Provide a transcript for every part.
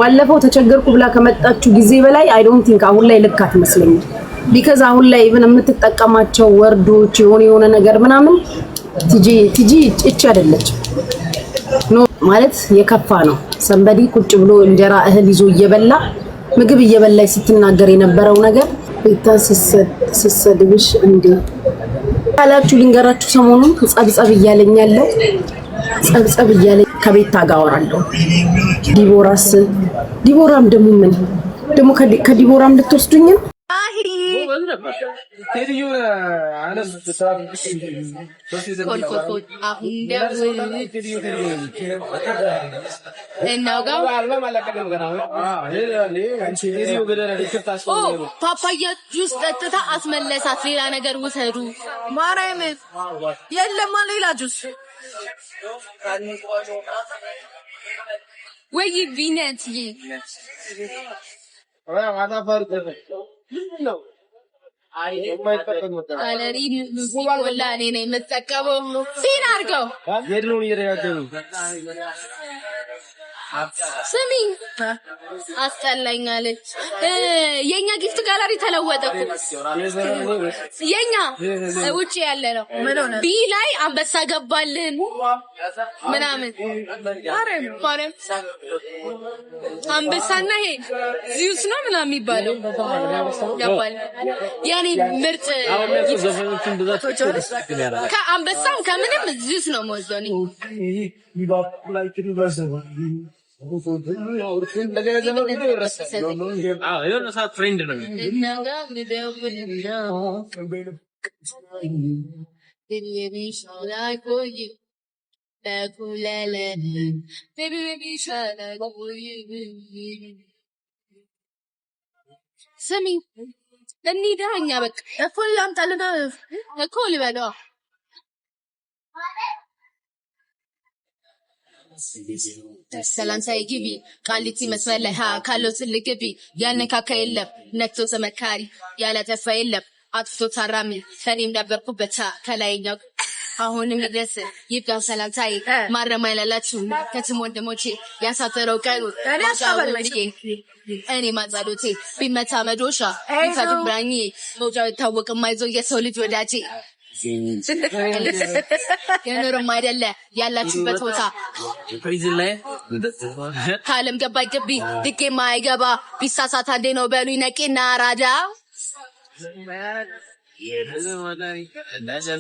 ባለፈው ተቸገርኩ ብላ ከመጣችሁ ጊዜ በላይ አይ ዶንት ቲንክ አሁን ላይ ልክ አትመስለኝም። ቢካዝ አሁን ላይ ኢቭን የምትጠቀማቸው ወርዶች የሆነ ነገር ምናምን ቲጂ እቺ አይደለች ኖ ማለት የከፋ ነው። ሰንበዲ ቁጭ ብሎ እንጀራ እህል ይዞ እየበላ ምግብ እየበላይ ስትናገር የነበረው ነገር ስሰድብሽ እንዴ አላችሁ ልንገራችሁ። ሰሞኑን ጸብጸብ እያለኝ ያለው ጸብጸብ እያለኝ ከቤታ ጋር አወራለሁ። ዲቦራም ደግሞ ከዲቦራም ልትወስዱኝ ፓፓያ ጁስ ጠጥታ አስመለሳት። ሌላ ነገር ውሰዱ ማርያም የለም ሌላ ጁስ ወይ ቪነት ነው አይ የማይጠቀም ወጣ አለሪ ሉሲ ወላ እኔ ነኝ የምጠቀመው ሲን አድርገው የድሮ እየደጋገሩ ስሚ አስጠላኛለች። የኛ ጊፍት ጋላሪ ተለወጠኩ። የኛ ውጪ ያለ ነው ቢ ላይ አንበሳ ገባልን ምናምን ማረም አንበሳና ይሄ ዚዩስ ነው ምናምን የሚባለው ገባል። ያኔ ምርጥ ከአንበሳም ከምንም ዚዩስ ነው ሞዘኒ ፍሬንድ ነው ስሚ እንሂዳ እኛ በቃ እፎል ላምጣልና እኮ ልበለው ሰላም ሳይ ግቢ ቃሊቲ መስመር ላይ ካለው ትልቅ ግቢ ያነካካ የለም ነክቶ ተመካሪ ያለተፋ የለም አጥፍቶ ታራሚ ከኔም ነበርኩበት ከላይኛው አሁንም ድረስ ይብቃው ሰላምታዬ ማረማ ያላላችሁ ከትም ወንድሞቼ ያሳፈረው ቀኑ እኔ ማዛዶቴ ቢመታ መዶሻ ቢፈጥብራኝ መውጫው ይታወቅም አይዞ የሰው ልጅ ወዳጄ የኖርም አይደለ ያላችሁበት ቦታ ካለም ገባ ግቢ ድቄ ማይገባ ቢሳሳት አንዴ ነው በሉኝ ነቄና አራዳ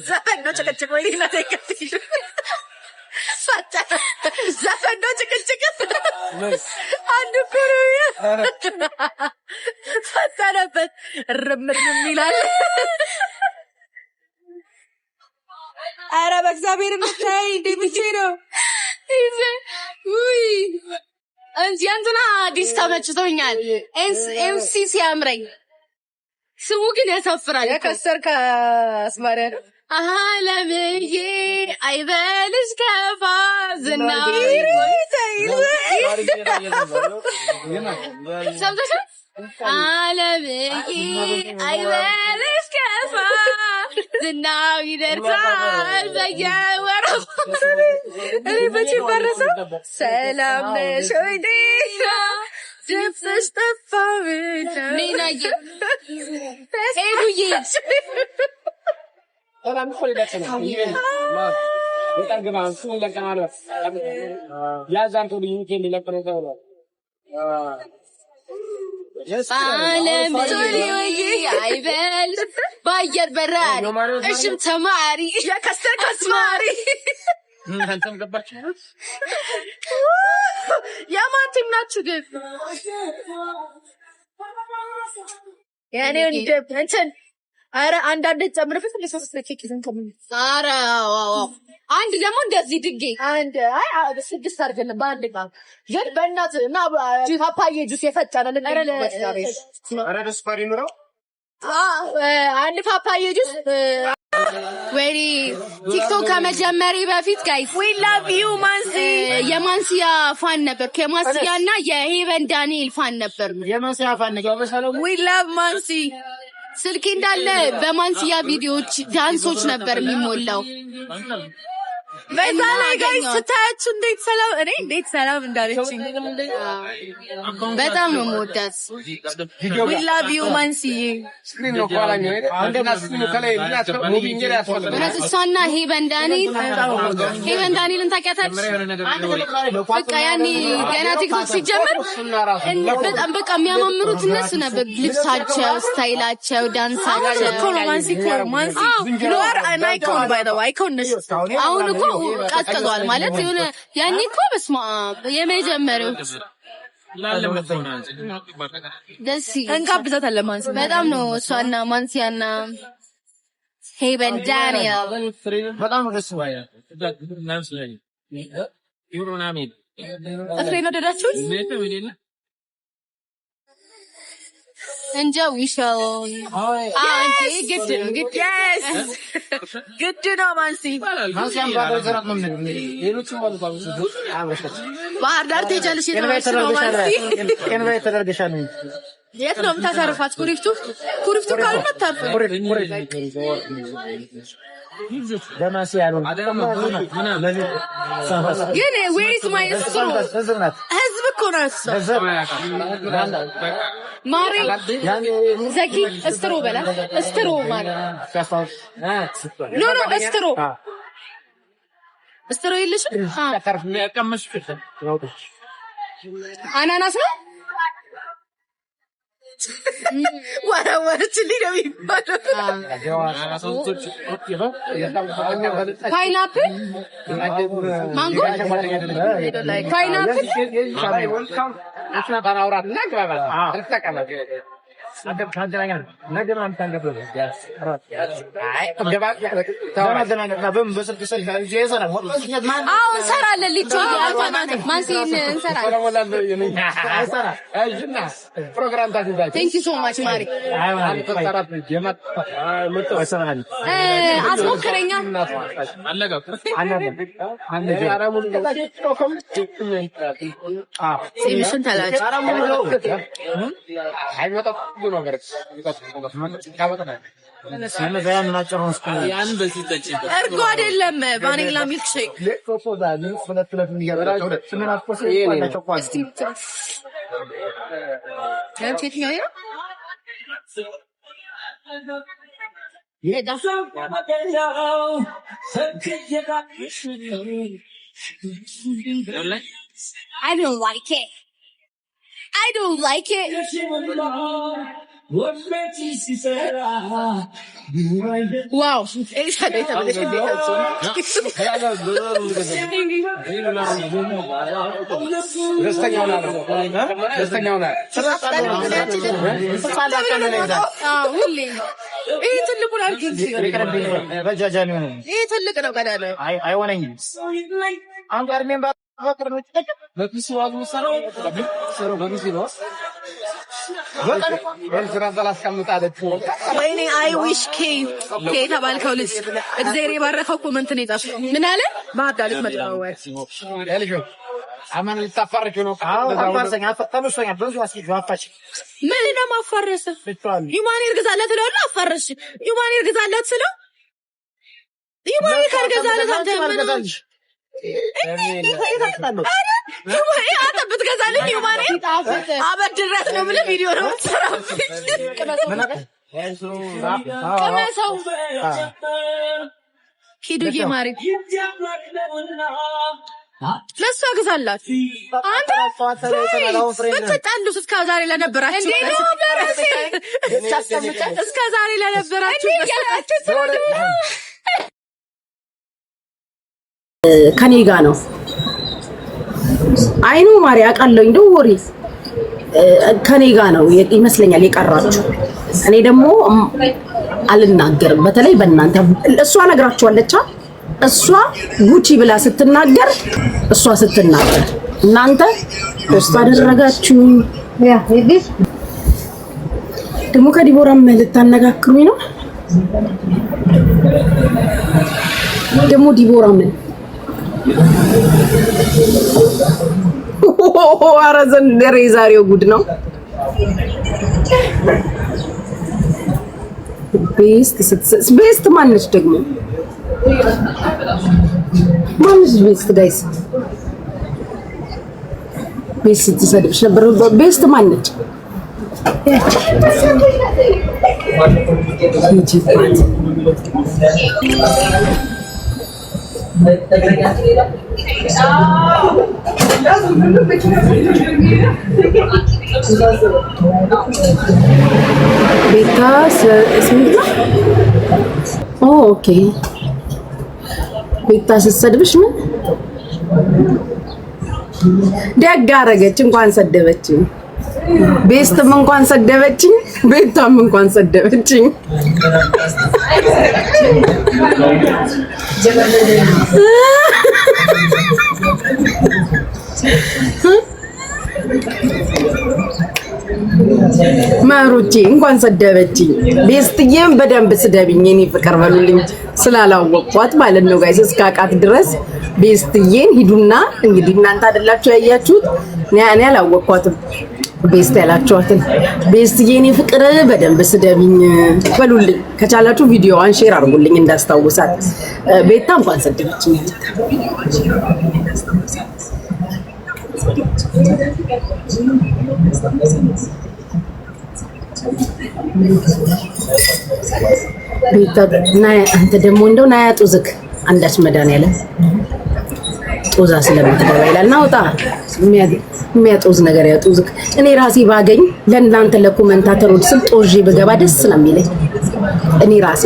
ዘፈን ነው ጭቅጭቅ አንዱ ኮሪያ ፈጠረበት ርምርም ይላል። አረ በእግዚአብሔር ምታይ እንዴ ነው ውይ እንጂ አንተና አዲስ ተመችቶኛል። ኤምሲ ሲያምረኝ ስሙ ግን ያሳፍራል። የከሰርከ አስማሪያ አለምዬ አይበልሽ ከፋ ዝናው ሰምተሽ አለምዬ አይበልሽ ከፋ ዝናው ይደርሳል በየወራው እኔ በቺ በረሰ ሰላም ነሽ ወይ ዲና ጅፍሽ ተፋውታ ኔናዬ ኤዱዬ ሰላም ፈልጋችሁ ነው በጣም ገባን ሱን ለቀናለ ያዛንቱ ሊንክ ሊለቀነው ተብሏል። አለም ቶሊዮዬ አይበል ባየር በራሪ እሽም ተማሪ የከሰር ከስማሪ አንተም ገባችሁ ያማንቲም ናችሁ ግን ያኔ እንትን አረ አንዳንድ ጨምርበት ለሶስት ለኬክ ይዘን ከምን አረ ዋው አንድ ደግሞ እንደዚህ ድጌ አንድ አይ ስድስት አድርገን በአንድ ጋር ግን በእናት እና ፓፓዬ ጁስ የፈጫነን አረ ደስ ፋሪ ነው አንድ ፓፓዬ ጁስ ወይኔ ቲክቶክ ከመጀመሪ በፊት ጋይስ we love you ማንሲ የማንሲያ ፋን ነበር ከማንሲያና የሄቨን ዳንኤል ፋን ነበር የማንሲያ ፋን ነው በሰላም we love ማንሲ ስልኬ እንዳለ በማንሲያ ቪዲዮዎች ዳንሶች ነበር የሚሞላው በዛ ላይ ጋይስ ስታያችሁ እንዴት ሰላም እንዳለችኝ በጣም ነው የምወዳት። we love you ማንሲ እሷና ሄቨን ዳንኤልን ታውቂያታለሽ? በቃ ያኔ ገና ቲክቶክ ሲጀምር በጣም በቃ የሚያማምሩት እነሱ ነበር። ልብሳቸው፣ ስታይላቸው፣ ዳንሳቸው ማንሲ ኖር an icon by the way icon ነሽ። አሁን እኮ ቀጥሏል ማለት የሆነ ያኔ እኮ በስማ የመጀመሪያው ደስ እንጋብዛታለን። ማንሲ በጣም ነው እሷና ማንሲያና ሄቨን ዳንኤል በጣም ደስ ይላል። እፍሬ ነው ደዳችሁት እንጃ ዊሻው ግድ ነው ማንሲ ባህር ዳር ትሄጃለሽ ነው ማንሲ የት ነው የምታሳርፋት? ኩሪፍቱ ካልመጣፍ ግን where is my ህዝብ እኮ ነው ማሪ ዘኪ እስትሮ በላ እስትሮ ማሪ ኖ እስትሮ የለሽም? አናናስ ነው ወረወረችልኝ ነው የሚባለው። ፓይናፕል ማንጎ ፓይናፕል እንሰራለን ልጅ ማንሲን እንሰራለን። Thank you so much ማሪ አስሞክረኛ ሲሚሽን ታላች እርጎ አይደለም ቫኒላ ሚልክ ሼክ I don't like it. ዋው ወይኔ አይ ዊሽ ኬ ተባልከው ልጅ እግዚአብሔር የባረከው ኮመንት ነው የጻፈው። ምን አለ ማዳልት መጣው ወይ ያልሽ አማን ልታፈርጁ ነው? አፋርሰኛ አፈጣኑሰኛ ብዙ አስኪ አፋች ምን ነው ማፈረሰ ዩማን ይርግዛለት ነው አፋረሽ ዩማን ይርግዛለት ስለው ዩማን ይርግዛለት አንተ ምን ብትገዛልኝ ዩማኔ አበድረት ነው ብለህ ቪዲዮ ነው ቅመሰው ሂዱዬ ማሪ ለሷ ግዛላት። አንተ በተጣሉት እስከ ዛሬ ለነበራችሁ እስከ ዛሬ ለነበራችሁ ከኔ ጋር ነው አይኑ ማሪ አቃለኝ እንደው ወሪ ከኔ ጋር ነው ይመስለኛል የቀራችሁ። እኔ ደግሞ አልናገርም። በተለይ በእናንተ እሷ ነግራችኋለች። እሷ ጉቺ ብላ ስትናገር እሷ ስትናገር እናንተ ፖስት አደረጋችሁ። ያ ይዲስ ደግሞ ከዲቦራም ልታነጋግሩኝ ነው። ደግሞ ዲቦራ ምን ኧረ ዘንድሮ የዛሬው ጉድ ነው። ቤስት ማነች ደግሞ ማንስ ቤስት ጋይስ ቤስት ትሰድብሽ ነበር ቤስት ማነች ቤታ ስሚት ኦኬ ቤታ ስትሰድብሽ ምን ደግ አደረገች እንኳን ሰደበችኝ ቤስትም እንኳን ሰደበችኝ ቤታም እንኳን ሰደበችኝ ማሩቺ እንኳን ሰደበችኝ ቤስትዬም በደንብ ስደብኝ እኔ ፍቅር በሉልኝ ስላላወቅኳት ማለት ነው ጋይስ እስካቃት ድረስ ቤስትዬን ሂዱና እንግዲህ እናንተ አይደላችሁ ያያችሁት እኔ አላወቅኳትም ቤስት ያላችኋትን ቤስትዬን ፍቅር በደንብ ስደብኝ በሉልኝ ከቻላችሁ ቪዲዮዋን ሼር አድርጉልኝ እንዳስታውሳት ቤታ እንኳን ሰደበችኝ ቤታ አንተ ደግሞ እንደው ናያጡ ዝክ አንዳች መድኃኒዓለም ጦዛ ስለምትገባ ይላል ናውጣ የሚያጦዝ ነገር ያጦዝክ እኔ ራሴ ባገኝ ለእናንተ ለኮሜንታተሮች ስም ጦዤ በገባ ደስ ነው የሚለኝ እኔ ራሴ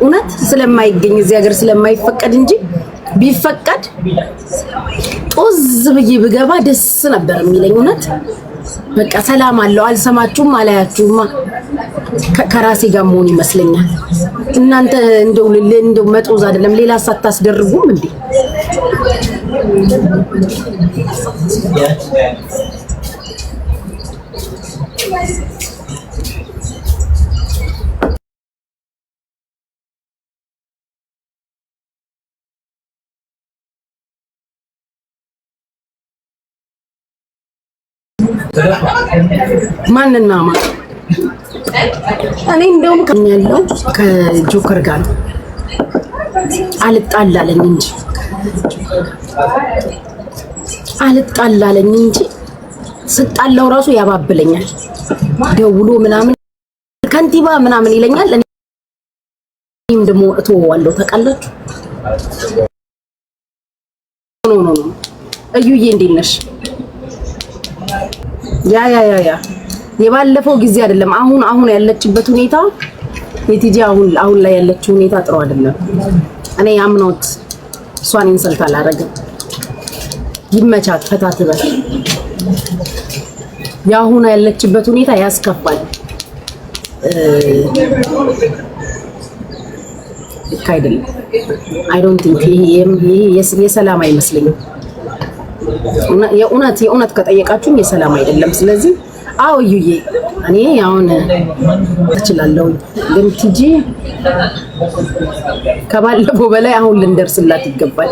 እውነት ስለማይገኝ እዚህ ሀገር ስለማይፈቀድ እንጂ ቢፈቀድ ጦዝ ብዬ በገባ ደስ ነበር የሚለኝ እውነት በቃ ሰላም አለው አልሰማችሁም አላያችሁማ ከራሴ ጋር መሆን ይመስለኛል እናንተ እንደው መጦዝ አይደለም ሌላ ሳታስደርጉም እንዴ ማንና ማን እኔ እንደውም ከኛለው ከጆከር ጋር አልጣላለኝ እንጂ ስጣላው ራሱ ያባብለኛል ደውሎ ምናምን ከንቲባ ምናምን ይለኛል እኔም ደሞ እተወዋለሁ ተቃላችሁ ኖ እዩዬ እንዴት ነሽ ያ የባለፈው ጊዜ አይደለም አሁን ያለችበት ሁኔታ የቲጂ አሁን ላይ ያለችው ሁኔታ ጥሩ አይደለም እኔ አምኖት እሷን ኢንሰልት አላረገም ይመቻት ፈታት በል ያሁን ያለችበት ሁኔታ ያስከፋል አይደለም አይ ዶንት ቲንክ ይሄ የሰላም አይመስልኝም የእውነት ከጠየቃችሁኝ የሰላም አይደለም ስለዚህ አው ዩዬ እኔ አሁን እችላለሁ ግን ቲጂ ከባለፈው በላይ አሁን ልንደርስላት ይገባል